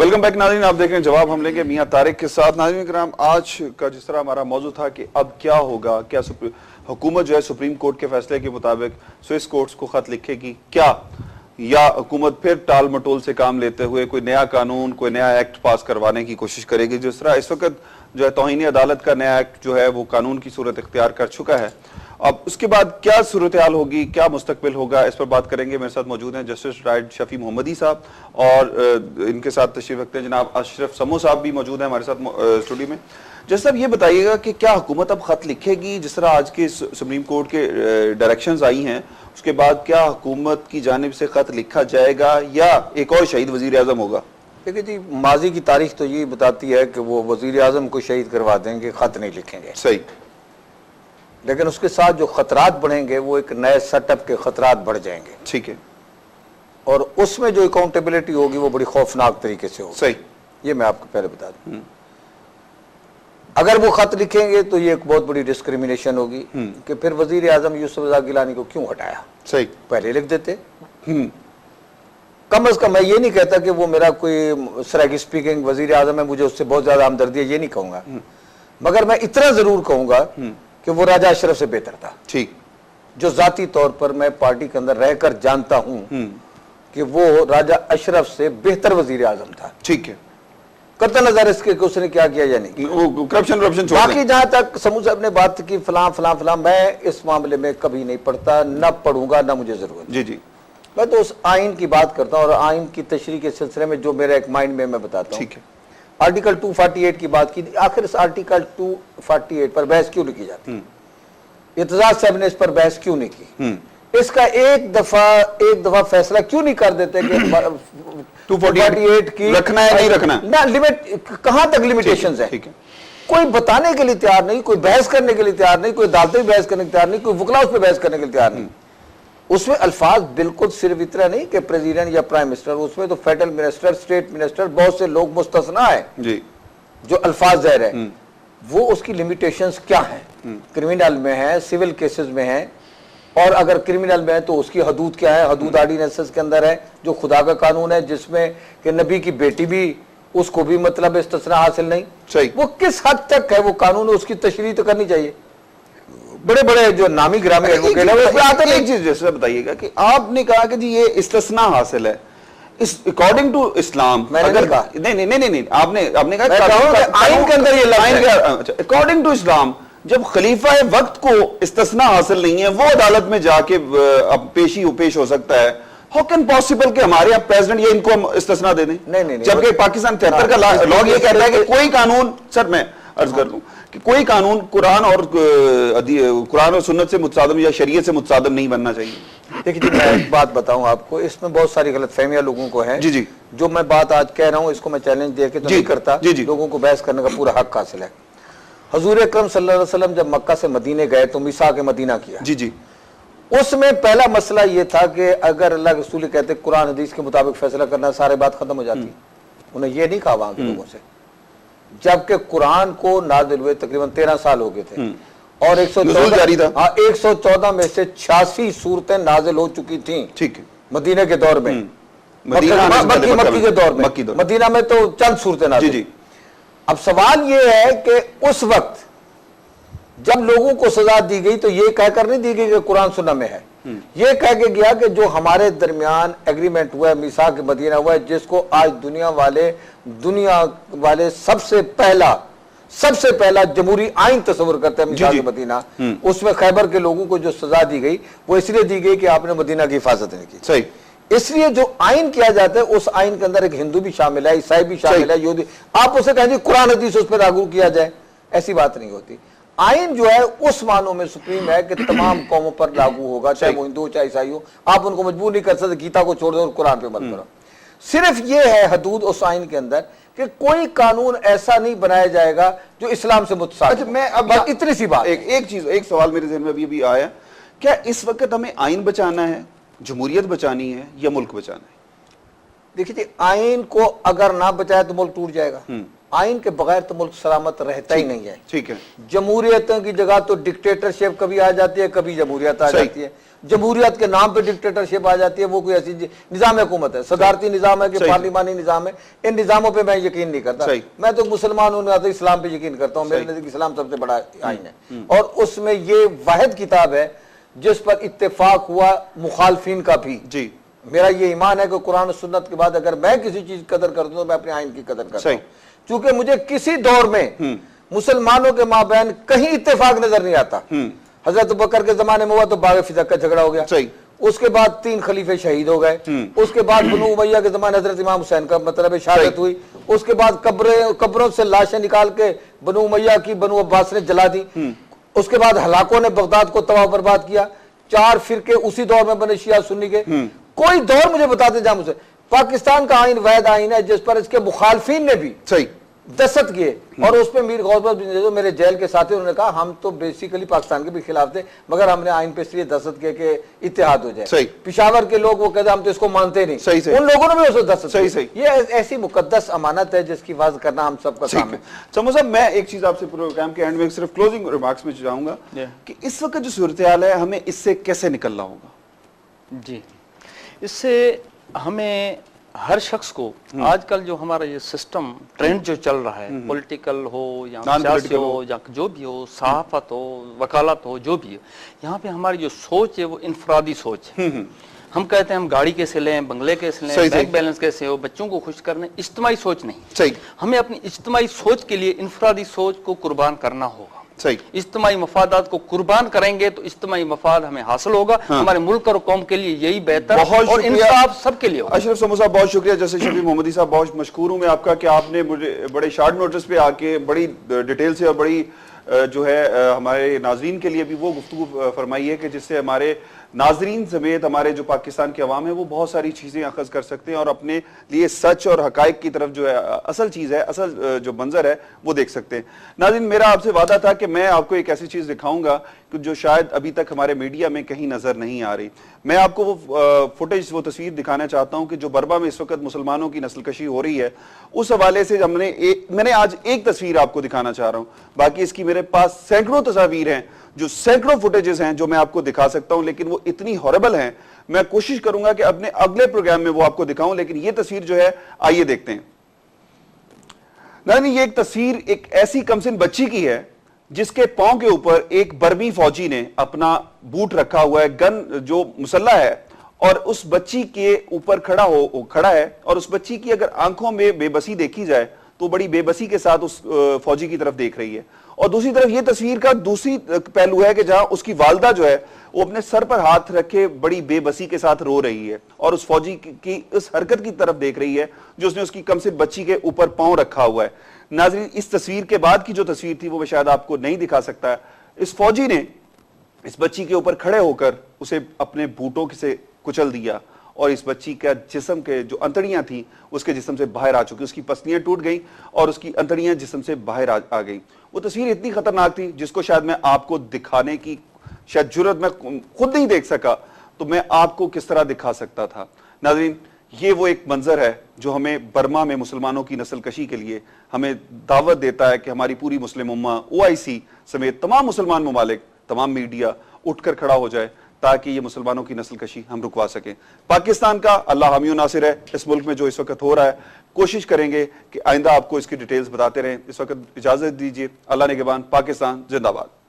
Welcome back ناظرین، آپ دیکھ رہے ہیں جواب ہم لیں گے میاں طارق کے ساتھ۔ ناظرین کرام، آج کا جس طرح ہمارا موضوع تھا کہ اب کیا ہوگا، کیا حکومت جو ہے سپریم کورٹ کے فیصلے کے مطابق سوئس کورٹس کو خط لکھے گی کیا، یا حکومت پھر ٹال مٹول سے کام لیتے ہوئے کوئی نیا قانون، کوئی نیا ایکٹ پاس کروانے کی کوشش کرے گی؟ جس طرح اس وقت جو ہے توہین عدالت کا نیا ایکٹ جو ہے وہ قانون کی صورت اختیار کر چکا ہے، اب اس کے بعد کیا صورتحال ہوگی، کیا مستقبل ہوگا، اس پر بات کریں گے۔ میرے ساتھ موجود ہیں جسٹس ریٹائرڈ شفیع محمدی صاحب، اور ان کے ساتھ تشریف رکھتے ہیں جناب اشرف سمو صاحب بھی موجود ہیں ہمارے ساتھ اسٹوڈیو میں۔ جس صاحب یہ بتائیے گا کہ کیا حکومت اب خط لکھے گی جس طرح آج کے سپریم کورٹ کے ڈائریکشنز آئی ہیں، اس کے بعد کیا حکومت کی جانب سے خط لکھا جائے گا یا ایک اور شہید وزیر اعظم ہوگا؟ دیکھیں جی، ماضی کی تاریخ تو یہ بتاتی ہے کہ وہ وزیر اعظم کو شہید کروا دیں گے، خط نہیں لکھیں گے۔ صحیح، لیکن اس کے ساتھ جو خطرات بڑھیں گے وہ ایک نئے سیٹ اپ کے خطرات بڑھ جائیں گے، ٹھیک ہے، اور اس میں جو اکاؤنٹیبلٹی ہوگی وہ بڑی خوفناک طریقے سے ہوگی۔ صحیح، یہ میں آپ کو پہلے بتا دوں۔ اگر وہ خط لکھیں گے تو یہ ایک بہت بڑی ڈسکریمنیشن ہوگی کہ پھر وزیر اعظم یوسف رضا گیلانی کو کیوں ہٹایا، صحیح، پہلے لکھ دیتے۔ کم از کم میں یہ نہیں کہتا کہ وہ میرا کوئی سریگ اسپیکنگ وزیر اعظم ہے، مجھے اس سے بہت زیادہ ہمدردی ہے، یہ نہیں کہوں گا، مگر میں اتنا ضرور کہوں گا کہ وہ راجہ اشرف سے بہتر تھا، ٹھیک، جو ذاتی طور پر میں پارٹی کے اندر رہ کر جانتا ہوں کہ وہ راجہ اشرف سے بہتر وزیر اعظم تھا، ٹھیک ہے، قطع نظر اس کے کہ اس نے کیا کیا یا نہیں کیا۔ کرپشن باقی جہاں تک سمو صاحب نے بات کی فلاں فلاں فلاں، میں اس معاملے میں کبھی نہیں پڑھتا، نہ پڑھوں گا، نہ مجھے ضرورت۔ جی جی، میں تو اس آئین کی بات کرتا ہوں، اور آئین کی تشریح کے سلسلے میں جو میرا ایک مائنڈ میں بتاتا ہوں۔ ٹھیک ہے، آرٹیکل 248 کی بات کی، آخر اس آرٹیکل 248 پر بحث کیوں لکھی جاتی ہے؟ اعتزاز صاحب نے اس پر بحث کیوں نہیں کی؟ اس کا ایک دفعہ فیصلہ کیوں نہیں کر دیتے کہ 248 کی رکھنا ہے نہیں رکھنا ہے؟ نہ، لیمٹ کہاں تک لیمیٹیشنز ہیں، کوئی بتانے کے لیے تیار نہیں، کوئی بحث کرنے کے لیے تیار نہیں، کوئی عدالتیں بحث کرنے کے تیار نہیں، کوئی وکلا اس پہ بحث کرنے کے لیے تیار نہیں۔ اس میں الفاظ بالکل صرف اتنا نہیں کہ پریزیڈنٹ یا پرائم منسٹر، اس میں تو فیڈرل منسٹر، اسٹیٹ منسٹر، بہت سے لوگ مستثنا ہیں جی، جو الفاظ ظاہر ہے، وہ اس کی لیمیٹیشنز کیا ہیں، کرمینل میں ہیں، سیول کیسز میں ہیں، اور اگر کرمینل میں ہے تو اس کی حدود کیا ہے، حدود آرڈیننسز کے اندر ہے جو خدا کا قانون ہے، جس میں کہ نبی کی بیٹی بھی، اس کو بھی مطلب استثناء حاصل نہیں، صحیح، وہ کس حد تک ہے وہ قانون، اس کی تشریح تو کرنی چاہیے۔ بڑے بڑے جو نامی گرامی ایڈوکیٹ ہیں وہ اس پہ آتے ایک نہیں۔ چیز جیسے بتائیے گا کہ آپ نے کہا کہ جی یہ استثناء حاصل ہے، اکارڈنگ ٹو اسلام، میں نے کہا نہیں، آپ نے کہا کہ آئین کے اندر یہ لفظ ہے، اکارڈنگ ٹو اسلام جب خلیفہ وقت کو استثناء حاصل نہیں ہے، وہ عدالت میں جا کے پیش ہو سکتا ہے، ہاؤ کین پاسبل کہ ہمارے یہاں پریزیڈنٹ یہ ان کو ہم استثناء دے دیں؟ نہیں، جبکہ پاکستان 73 کا لاگ یہ کہتا ہے کہ کوئی قانون، سر میں عرض کر لوں کہ کوئی قانون قرآن اور سنت سے متصادم یا شریعت سے متصادم نہیں بننا چاہیے۔ دیکھیے جی، میں ایک بات بتاؤں آپ کو، اس میں بہت ساری غلط فہمیاں لوگوں کو ہیں۔ جی جی، جو میں بات آج کہہ رہا ہوں اس کو میں چیلنج دے کے تو نہیں کرتا، لوگوں کو بحث کرنے کا پورا حق حاصل ہے۔ حضور اکرم صلی اللہ علیہ وسلم جب مکہ سے مدینے گئے تو میثاق مدینہ کیا، جی جی، اس میں پہلا مسئلہ یہ تھا کہ اگر اللہ کے رسول کہتے قرآن حدیث کے مطابق فیصلہ کرنا، سارے بات ختم ہو جاتی۔ انہیں یہ نہیں کہا وہاں کے لوگوں سے، جبکہ قرآن کو نازل ہوئے تقریباً 13 سال ہو گئے تھے، اور 114 میں سے 86 صورتیں نازل ہو چکی تھیں ٹھیک ہے، مدینہ کے دور میں، مکی کے دور میں، مدینہ میں تو چند صورتیں نازل۔ جی، اب سوال یہ ہے کہ اس وقت جب لوگوں کو سزا دی گئی تو یہ کہہ کر نہیں دی گئی کہ قرآن سنہ میں ہے، یہ کہہ کے گیا کہ جو ہمارے درمیان ایگریمنٹ ہوا ہے، میثاق مدینہ ہوا ہے، جس کو آج دنیا والے سب سے پہلا جمہوری آئین تصور کرتے ہیں میثاق مدینہ، اس میں خیبر کے لوگوں کو جو سزا دی گئی وہ اس لیے دی گئی کہ آپ نے مدینہ کی حفاظت نہیں کی۔ صحیح، اس لیے جو آئین کیا جاتا ہے اس آئین کے اندر ایک ہندو بھی شامل ہے، عیسائی بھی شامل ہے، یہودی، آپ اسے کہیں گے قرآن حدیث اس پہ لاگو کیا جائے، ایسی بات نہیں ہوتی۔ آئین جو ہے اس معنوں میں سپریم ہے کہ تمام قوموں پر لاگو ہوگا، چاہے وہ ہندو چاہے عیسائی ہو، آپ ان کو مجبور نہیں کر سکتے گیتا کو چھوڑ دو اور قرآن پہ عمل کرو۔ صرف یہ ہے حدود اس آئین کے اندر کہ کوئی قانون ایسا نہیں بنایا جائے گا جو اسلام سے متصادم ہو۔ میں اب اتنی سی بات، ایک سوال میرے ذہن میں ابھی آیا، کیا اس وقت ہمیں آئین بچانا ہے، جمہوریت بچانی ہے یا ملک بچانا ہے؟ دیکھیے جی، آئین کو اگر نہ بچائے تو ملک ٹوٹ جائے گا، آئین کے بغیر تو ملک سلامت رہتا ہی نہیں ہے. ٹھیک ہے. جمہوریتوں کی جگہ تو ڈکٹیٹرشپ کبھی آ جاتی ہے, کبھی جمہوریت آ جاتی ہے. جمہوریت کے نام پہ ڈکٹیٹرشپ آ جاتی ہے, وہ کوئی ایسی نظام حکومت ہے, صدارتی نظام ہے کہ پارلیمانی نظام ہے, ان نظاموں پہ میں یقین نہیں کرتا. میں تو مسلمان ہوں, تو اسلام پہ یقین کرتا ہوں. میرے نزدیک اسلام سب سے بڑا آئین ہے, اور اس میں یہ واحد کتاب ہے جس پر اتفاق ہوا مخالفین کا بھی. جی, میرا یہ ایمان ہے کہ قرآن و سنت کے بعد اگر میں کسی چیز کی قدر کرتا ہوں تو میں اپنے آئین کی قدر کرتا ہوں, چونکہ مجھے کسی دور میں مسلمانوں کے مابین کہیں اتفاق نظر نہیں آتا. حضرت بکر کے زمانے میں ہوا تو باغ فضا کا جھگڑا ہو گیا, اس کے بعد 3 خلیفے شہید ہو گئے, اس کے بعد بنو امیہ کے زمانے حضرت امام حسین کا مطلب شہادت ہوئی, اس کے بعد قبروں سے لاشیں نکال کے بنو امیہ کی بنو عباس نے جلا دی, اس کے بعد ہلاکوں نے بغداد کو تباہ برباد کیا, 4 فرقے اسی دور میں بنے شیعہ سنی کے. کوئی دور مجھے بتاتے جا مجھے. پاکستان کا آئین واحد آئین ہے جس پر اس کے مخالفین نے بھی دستخط کیے, اور اس پہ میر غوث جو میرے جیل کے ساتھی انہوں نے کہا ہم تو بیسیکلی پاکستان کے بھی خلاف تھے, مگر ہم نے آئین پہ اس لیے دستخط کیے کہ اتحاد ہو جائے. پشاور کے لوگ وہ کہتے ہیں ہم تو اس کو مانتے نہیں, ان لوگوں نے بھی اس کو دستخط کیا. یہ ایسی مقدس امانت ہے جس کی حفاظت کرنا ہم سب کا کام ہے. سمو صاحب, میں ایک چیز آپ سے پروگرام کے اینڈ میں صرف کلوزنگ ریمارکس میں چاہوں گا کہ اس وقت جو صورتحال ہے ہمیں اس سے کیسے نکلنا ہوگا. جی, اس سے ہمیں ہر شخص کو آج کل جو ہمارا یہ سسٹم ٹرینڈ جو چل رہا ہے, پولیٹیکل ہو یا سیاسی ہو یا جو بھی ہو, صحافت ہو, وکالت ہو, جو بھی ہو, یہاں پہ ہماری جو سوچ ہے وہ انفرادی سوچ ہے. ہم کہتے ہیں ہم گاڑی کیسے لیں, بنگلے کیسے لیں, بینک بیلنس کیسے ہو, بچوں کو خوش کرنے, اجتماعی سوچ نہیں. ہمیں اپنی اجتماعی سوچ کے لیے انفرادی سوچ کو قربان کرنا ہوگا. اجتماعی مفادات کو قربان کریں گے تو اجتماعی مفاد ہمیں حاصل ہوگا. ہمارے ملک اور قوم کے لیے یہی بہتر اور انصاف سب کے لیے ہوگا. اشرف سمو صاحب بہت شکریہ. جیسے شفیع محمدی صاحب, بہت مشکور ہوں میں آپ کا کہ آپ نے مجھے بڑے شارٹ نوٹس پہ آ کے بڑی ڈیٹیل سے اور بڑی جو ہے ہمارے ناظرین کے لیے بھی وہ گفتگو فرمائی ہے کہ جس سے ہمارے ناظرین سمیت ہمارے جو پاکستان کے عوام ہیں وہ بہت ساری چیزیں اخذ کر سکتے ہیں اور اپنے لیے سچ اور حقائق کی طرف جو ہے اصل چیز ہے, اصل جو منظر ہے وہ دیکھ سکتے ہیں. ناظرین, میرا آپ سے وعدہ تھا کہ میں آپ کو ایک ایسی چیز دکھاؤں گا کہ جو شاید ابھی تک ہمارے میڈیا میں کہیں نظر نہیں آ رہی. میں آپ کو وہ فوٹیج, وہ تصویر دکھانا چاہتا ہوں کہ جو برما میں اس وقت مسلمانوں کی نسل کشی ہو رہی ہے, اس حوالے سے میں نے آج ایک تصویر آپ کو دکھانا چاہ رہا ہوں. باقی اس کی میرے پاس سینکڑوں تصاویر ہیں, جو سینکڑوں فوٹیجز ہیں جو میں آپ کو دکھا سکتا ہوں, لیکن وہ اتنی ہاربل ہیں میں کوشش کروں گا کہ اپنے اگلے پروگرام میں وہ آپ کو دکھاؤں. لیکن یہ تصویر جو ہے آئیے دیکھتے ہیں. یہ ایک تصویر ایک ایسی کمسن بچی کی ہے جس کے پاؤں کے اوپر ایک برمی فوجی نے اپنا بوٹ رکھا ہوا ہے, گن جو مسلح ہے, اور اس بچی کے اوپر کھڑا ہے, اور اس بچی کی اگر آنکھوں میں بے بسی دیکھی جائے تو بڑی بے بسی کے ساتھ اس فوجی کی طرف دیکھ رہی ہے. اور دوسری طرف یہ تصویر کا دوسری پہلو ہے کہ جہاں اس کی والدہ جو ہے وہ اپنے سر پر ہاتھ رکھے بڑی بے بسی کے ساتھ رو رہی ہے اور اس فوجی کی اس حرکت کی طرف دیکھ رہی ہے جو اس نے اس کی کمسن بچی کے اوپر پاؤں رکھا ہوا ہے. ناظرین, اس تصویر کے بعد کی جو تصویر تھی وہ میں شاید آپ کو نہیں دکھا سکتا. اس فوجی نے اس بچی کے اوپر کھڑے ہو کر اسے اپنے بوٹوں سے کچل دیا, اور اس بچی کا جسم کے جو انتڑیاں تھیں اس کے جسم سے باہر آ چکی, اس کی پسلیاں ٹوٹ گئیں اور اس کی انتڑیاں جسم سے باہر آ گئیں. وہ تصویر اتنی خطرناک تھی جس کو شاید میں آپ کو دکھانے کی شاید جرت میں خود نہیں دیکھ سکا, تو میں آپ کو کس طرح دکھا سکتا تھا. ناظرین, یہ وہ ایک منظر ہے جو ہمیں برما میں مسلمانوں کی نسل کشی کے لیے ہمیں دعوت دیتا ہے کہ ہماری پوری مسلم امہ, OIC سمیت تمام مسلمان ممالک, تمام میڈیا اٹھ کر کھڑا ہو جائے تاکہ یہ مسلمانوں کی نسل کشی ہم رکوا سکیں. پاکستان کا اللہ حامی و ناصر ہے. اس ملک میں جو اس وقت ہو رہا ہے کوشش کریں گے کہ آئندہ آپ کو اس کی ڈیٹیلز بتاتے رہیں. اس وقت اجازت دیجیے. اللہ نگہبان. پاکستان زندہ باد.